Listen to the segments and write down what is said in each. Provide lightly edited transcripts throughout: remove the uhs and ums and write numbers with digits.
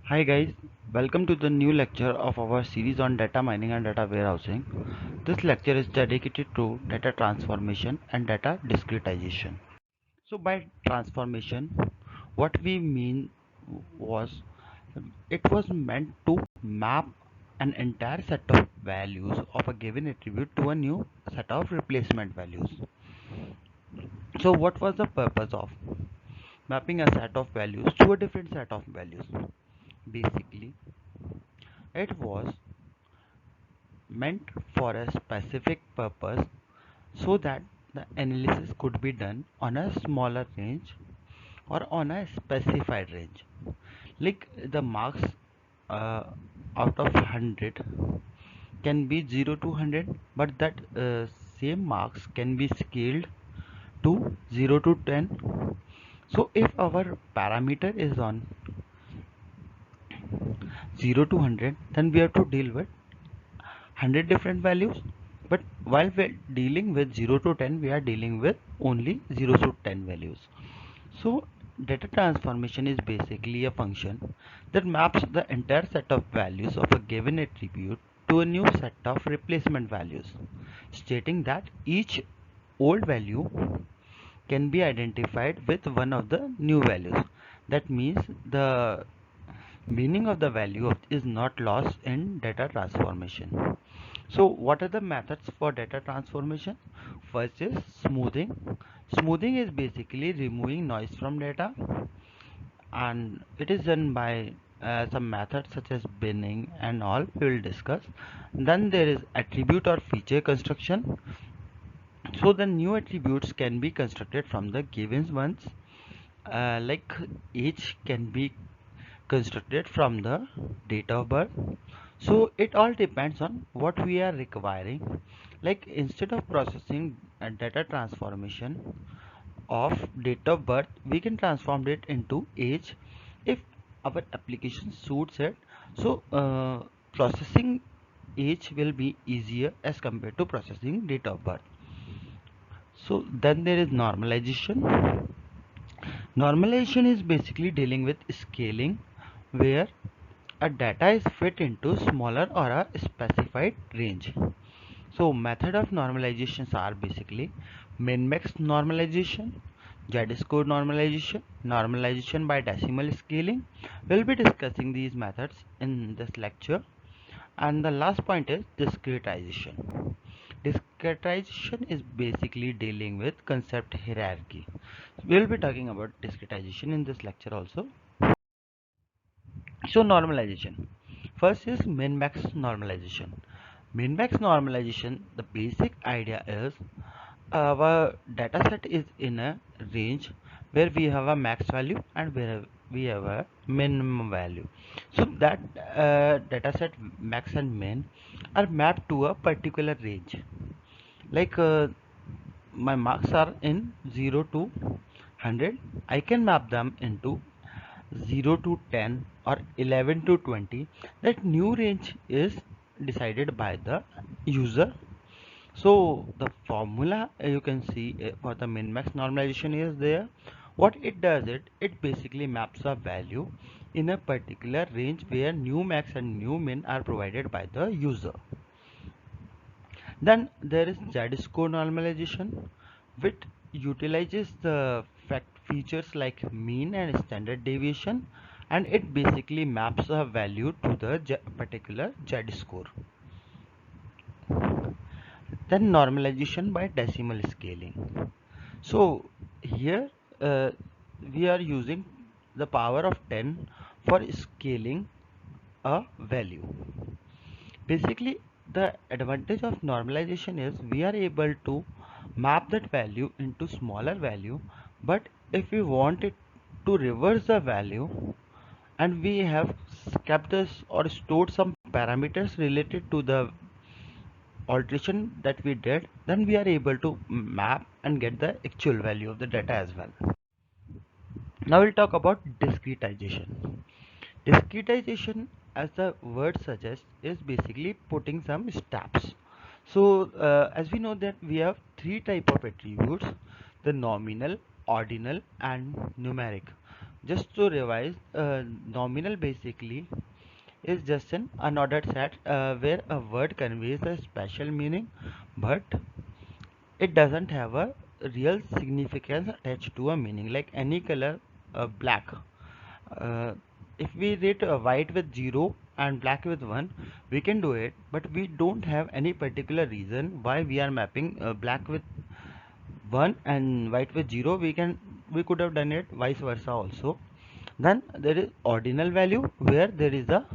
Hi guys, welcome to the new lecture of our series on data mining and data warehousing. This lecture is dedicated to data transformation and data discretization. So by transformation, what we mean was it was meant to map an entire set of values of a given attribute to a new set of replacement values. So what was the purpose of mapping a set of values to a different set of values? Basically, it was meant for a specific purpose so that the analysis could be done on a smaller range or on a specified range. Like the marks uh, out of 100 can be 0 to 100, but that same marks can be scaled to 0 to 10. So if our parameter is on 0 to 100, then we have to deal with 100 different values, but while we're dealing with 0 to 10 we are dealing with only 0 to 10 values. So data transformation is basically a function that maps the entire set of values of a given attribute to a new set of replacement values, stating that each old value can be identified with one of the new values. That means the meaning of the value is not lost in data transformation. So what are the methods for data transformation? First is smoothing. Smoothing is basically removing noise from data, and it is done by some methods such as binning and all we will discuss. Then there is attribute or feature construction. So the new attributes can be constructed from the given ones, like age can be constructed from the date of birth. So it all depends on what we are requiring. Like instead of processing a data transformation of date of birth, we can transform it into age if our application suits it. So processing age will be easier as compared to processing date of birth. So then there is normalization. Normalization is basically dealing with scaling, where a data is fit into smaller or a specified range. So method of normalizations are basically min-max normalization, Z-score normalization, normalization by decimal scaling. We'll be discussing these methods in this lecture. And the last point is discretization. Discretization is basically dealing with concept hierarchy. We'll be talking about discretization in this lecture also. So normalization. First is min-max normalization. Min-max normalization, the basic idea is our dataset is in a range where we have a max value and where we have a minimum value. So that dataset max and min are mapped to a particular range. Like my marks are in 0 to 100. I can map them into 0 to 10 or 11 to 20. That new range is decided by the user. So the formula you can see for the min max normalization is there. What it does, it basically maps a value in a particular range where new max and new min are provided by the user. Then there is Z-score normalization, which utilizes the fact features like mean and standard deviation, and it basically maps a value to the particular Z-score. Then normalization by decimal scaling. So here we are using the power of 10 for scaling a value. Basically, the advantage of normalization is we are able to map that value into smaller value, but if we want it to reverse the value and we have kept this or stored some parameters related to the alteration that we did, then we are able to map and get the actual value of the data as well. Now we'll talk about discretization. Discretization, as the word suggests, is basically putting some steps. So as we know that we have three type of attributes: the nominal, ordinal and numeric. Just to revise, nominal basically is just an unordered set where a word conveys a special meaning, but it doesn't have a real significance attached to a meaning. Like any color, black. Uh, if we rate white with 0 and black with 1, we can do it, but we don't have any particular reason why we are mapping black with 1 and white with 0. We could have done it vice versa also. Then there is ordinal value where there is a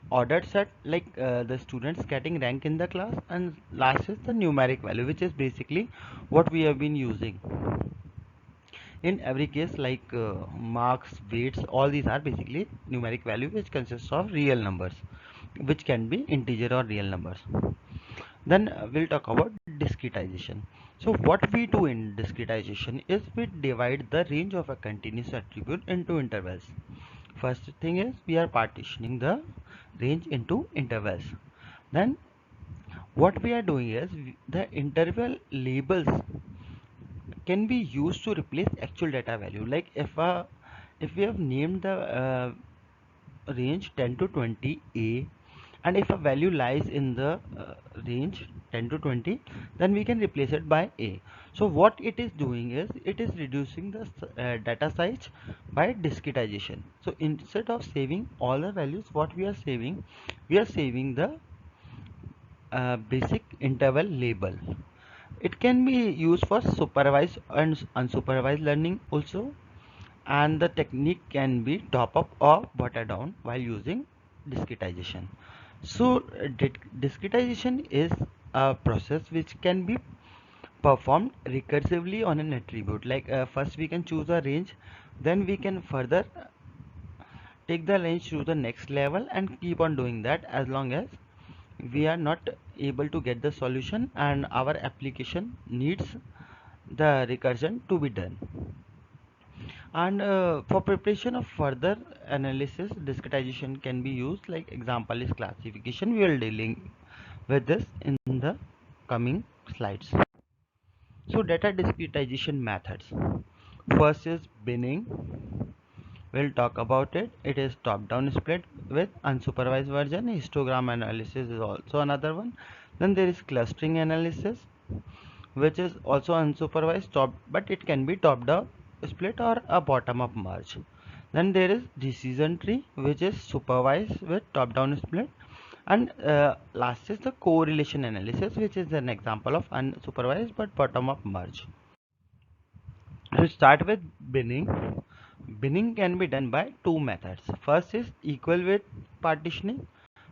ordered set, like the students getting rank in the class, and last is the numeric value, which is basically what we have been using in every case, like marks, weights, all these are basically numeric value which consists of real numbers, which can be integer or real numbers. Then we'll talk about discretization. So what we do in discretization is we divide the range of a continuous attribute into intervals. First thing is we are partitioning the range into intervals. Then what we are doing is the interval labels can be used to replace actual data value. Like if we have named the range 10 to 20 a, and if a value lies in the range 10 to 20, then we can replace it by a. So what it is doing is it is reducing the data size by discretization. So instead of saving all the values, what we are saving the basic interval label. It can be used for supervised and unsupervised learning also, and the technique can be top up or water down while using discretization. So discretization is a process which can be performed recursively on an attribute. Like first we can choose a range, then we can further take the range to the next level and keep on doing that as long as we are not able to get the solution and our application needs the recursion to be done. And for preparation of further analysis, discretization can be used. Like example is classification. We will dealing with this in the coming slides. So data discretization methods. First is binning. We'll talk about it. It is top-down split with unsupervised version. Histogram analysis is also another one. Then there is clustering analysis, which is also unsupervised but it can be top down split or a bottom up merge. Then there is decision tree, which is supervised with top down split, and last is the correlation analysis, which is an example of unsupervised but bottom up merge. To start with binning. Binning can be done by two methods. First is equal weight partitioning,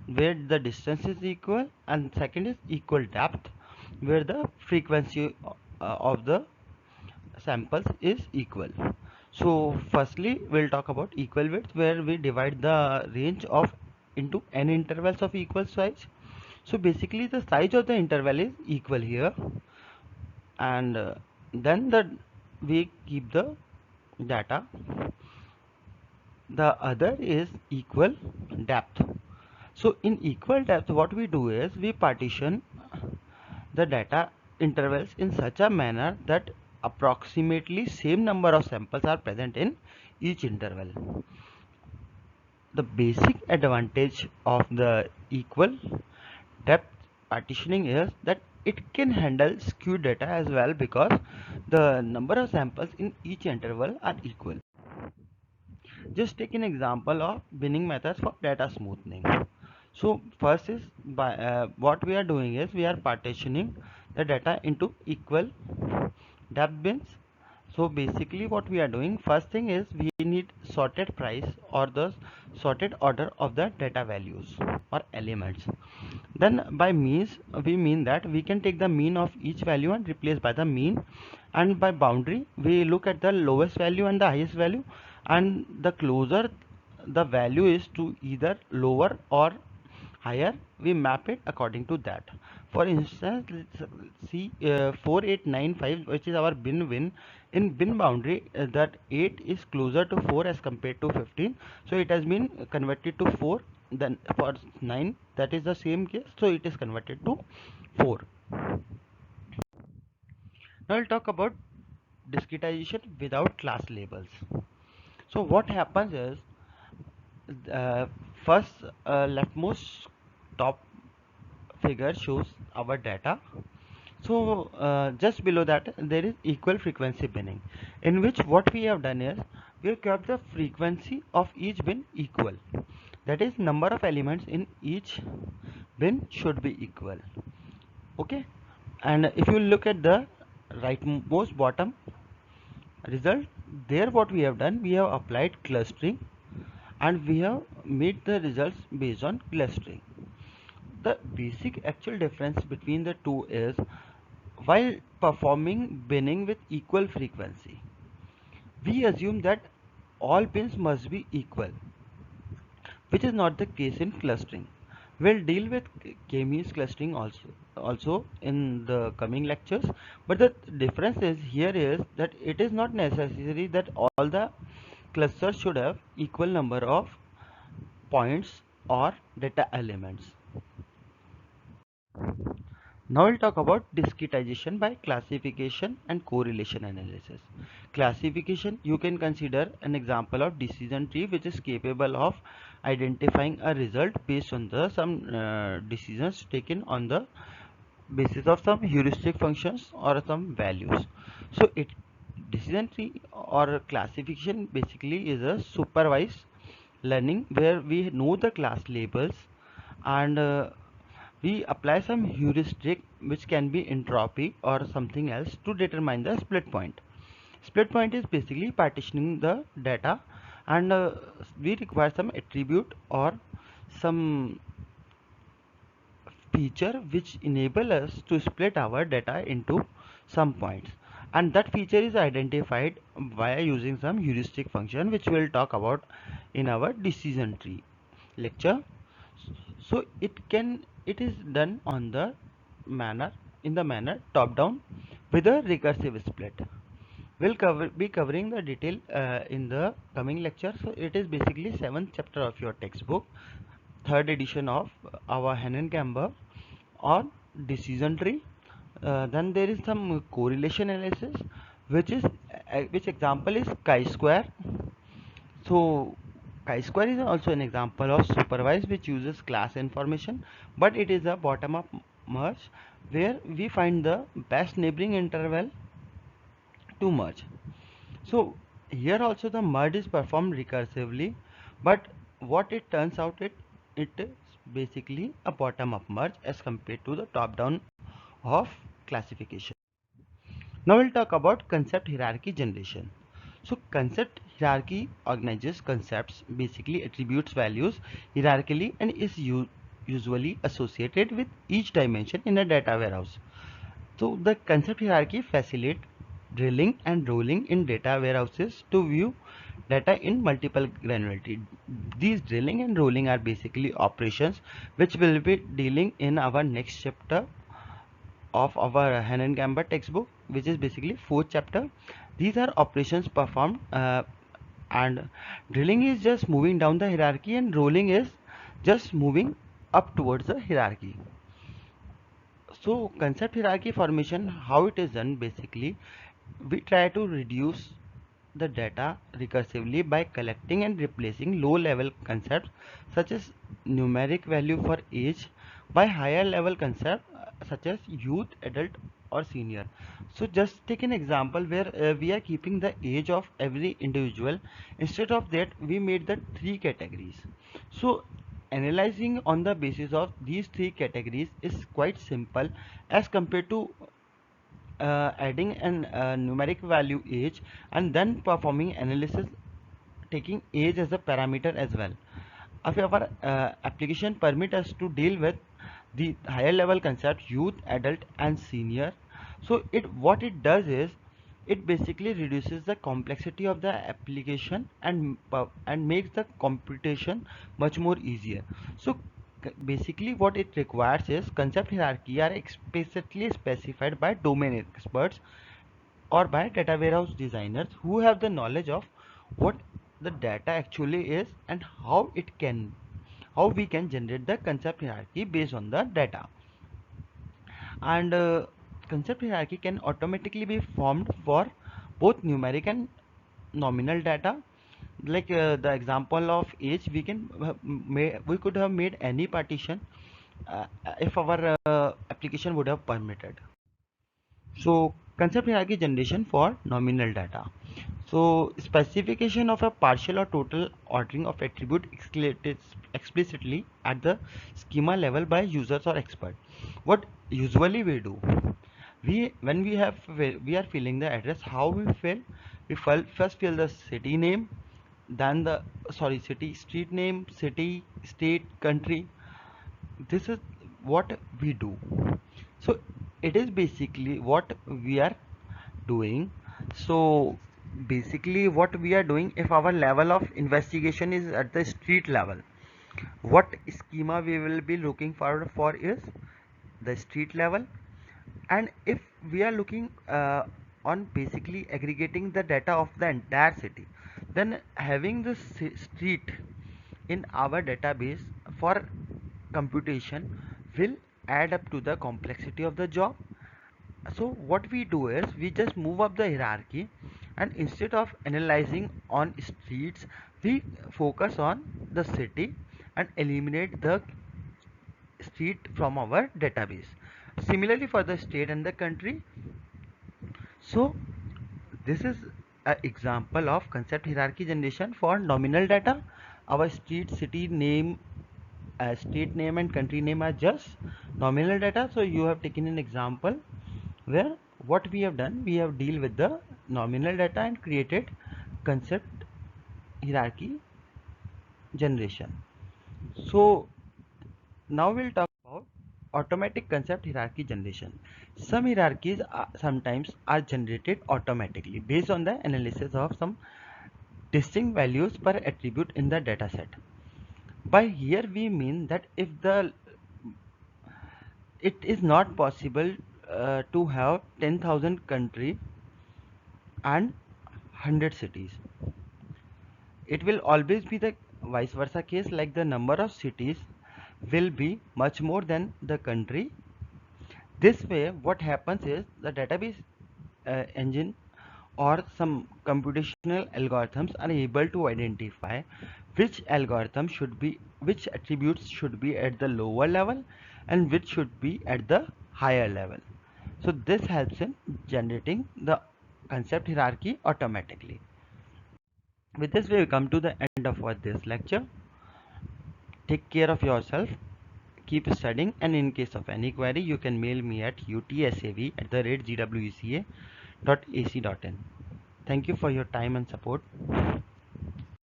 where the distance is equal, and second is equal depth, where the frequency of the samples is equal. So firstly we'll talk about equal width, where we divide the range of into n intervals of equal size. So basically the size of the interval is equal here, and then we keep the data. The other is equal depth. So in equal depth, what we do is we partition the data intervals in such a manner that approximately same number of samples are present in each interval. The basic advantage of the equal depth partitioning is that it can handle skewed data as well, because the number of samples in each interval are equal. Just take an example of binning methods for data smoothing. So first is by what we are doing is we are partitioning the data into equal depth bins. So basically what we are doing, first thing is we need sorted price or the sorted order of the data values or elements. Then by means we mean that we can take the mean of each value and replace by the mean, and by boundary we look at the lowest value and the highest value, and the closer the value is to either lower or higher, we map it according to that. For instance, let's see 4895, which is our bin win. In bin boundary, that 8 is closer to 4 as compared to 15, so it has been converted to 4. Then for 9, that is the same case, so it is converted to 4. Now we'll talk about discretization without class labels. So what happens is, first leftmost top figure shows our data. So just below that there is equal frequency binning, in which what we have done is we have kept the frequency of each bin equal. That is, number of elements in each bin should be equal. Okay, and if you look at the rightmost bottom result, there what we have done, we have applied clustering and we have made the results based on clustering. The basic actual difference between the two is, while performing binning with equal frequency, we assume that all bins must be equal, which is not the case in clustering. We'll deal with k-means clustering also in the coming lectures, but the difference is here is that it is not necessary that all the clusters should have equal number of points or data elements. Now we'll talk about discretization by classification and correlation analysis. Classification, you can consider an example of decision tree which is capable of identifying a result based on the some decisions taken on the basis of some heuristic functions or some values. So it decision tree or classification basically is a supervised learning where we know the class labels and we apply some heuristic which can be entropy or something else to determine the split point. Split point is basically partitioning the data, and we require some attribute or some feature which enable us to split our data into some points, and that feature is identified via using some heuristic function which we'll talk about in our decision tree lecture. So it is done on the manner in the manner top down with a recursive split. We'll be covering the detail in the coming lecture. So it is basically seventh chapter of your textbook, third edition of our Hennen-Gamber on decision tree. Then there is some correlation analysis, which example is chi-square. So chi-square is also an example of supervised which uses class information, but it is a bottom-up merge where we find the best neighboring interval to merge. So here also the merge is performed recursively, but what it turns out, it is basically a bottom-up merge as compared to the top-down of classification. Now we'll talk about concept hierarchy generation. So concept hierarchy organizes concepts, basically attributes values hierarchically, and is usually associated with each dimension in a data warehouse. So the concept hierarchy facilitates drilling and rolling in data warehouses to view data in multiple granularity. These drilling and rolling are basically operations which we'll be dealing in our next chapter of our Hennen-Gamber textbook, which is basically fourth chapter. These are operations performed, and drilling is just moving down the hierarchy and rolling is just moving up towards the hierarchy. So concept hierarchy formation, how it is done, basically we try to reduce the data recursively by collecting and replacing low level concepts such as numeric value for age by higher level concept such as youth, adult or senior. So just take an example where we are keeping the age of every individual. Instead of that, we made the three categories. So analyzing on the basis of these three categories is quite simple as compared to adding an numeric value age and then performing analysis taking age as a parameter as well. If our application permit us to deal with the higher level concepts youth, adult and senior, so what it does is it basically reduces the complexity of the application and makes the computation much more easier. So basically what it requires is concept hierarchy are explicitly specified by domain experts or by data warehouse designers who have the knowledge of what the data actually is and how we can generate the concept hierarchy based on the data. And concept hierarchy can automatically be formed for both numeric and nominal data. Like the example of age, we could have made any partition if our application would have permitted. So concept hierarchy generation for nominal data. So specification of a partial or total ordering of attribute explicitly at the schema level by users or expert. What usually we do, when we are filling the address, how we fill? First fill the city name, then the city street name, city, state, country. This is what we do. So it is basically what we are doing. So basically what we are doing, if our level of investigation is at the street level, what schema we will be looking forward for is the street level. And if we are looking on basically aggregating the data of the entire city, then having the street in our database for computation will add up to the complexity of the job. So what we do is we just move up the hierarchy, and instead of analyzing on streets, we focus on the city and eliminate the street from our database. Similarly for the state and the country. So this is an example of concept hierarchy generation for nominal data. Our street, city name, state name and country name are just nominal data. So you have taken an example where what we have done, we have deal with the nominal data and created concept hierarchy generation. So now we'll talk about automatic concept hierarchy generation. Some hierarchies sometimes are generated automatically based on the analysis of some distinct values per attribute in the dataset. By here we mean that if the it is not possible to have 10,000 country and 100 cities. It will always be the vice versa case, like the number of cities will be much more than the country. This way what happens is the database engine or some computational algorithms are able to identify which attributes should be at the lower level and which should be at the higher level. So this helps in generating the concept hierarchy automatically. With this we come to the end of this lecture. Take care of yourself, keep studying, and in case of any query you can mail me at utsav@gweca.ac.in. Thank you for your time and support.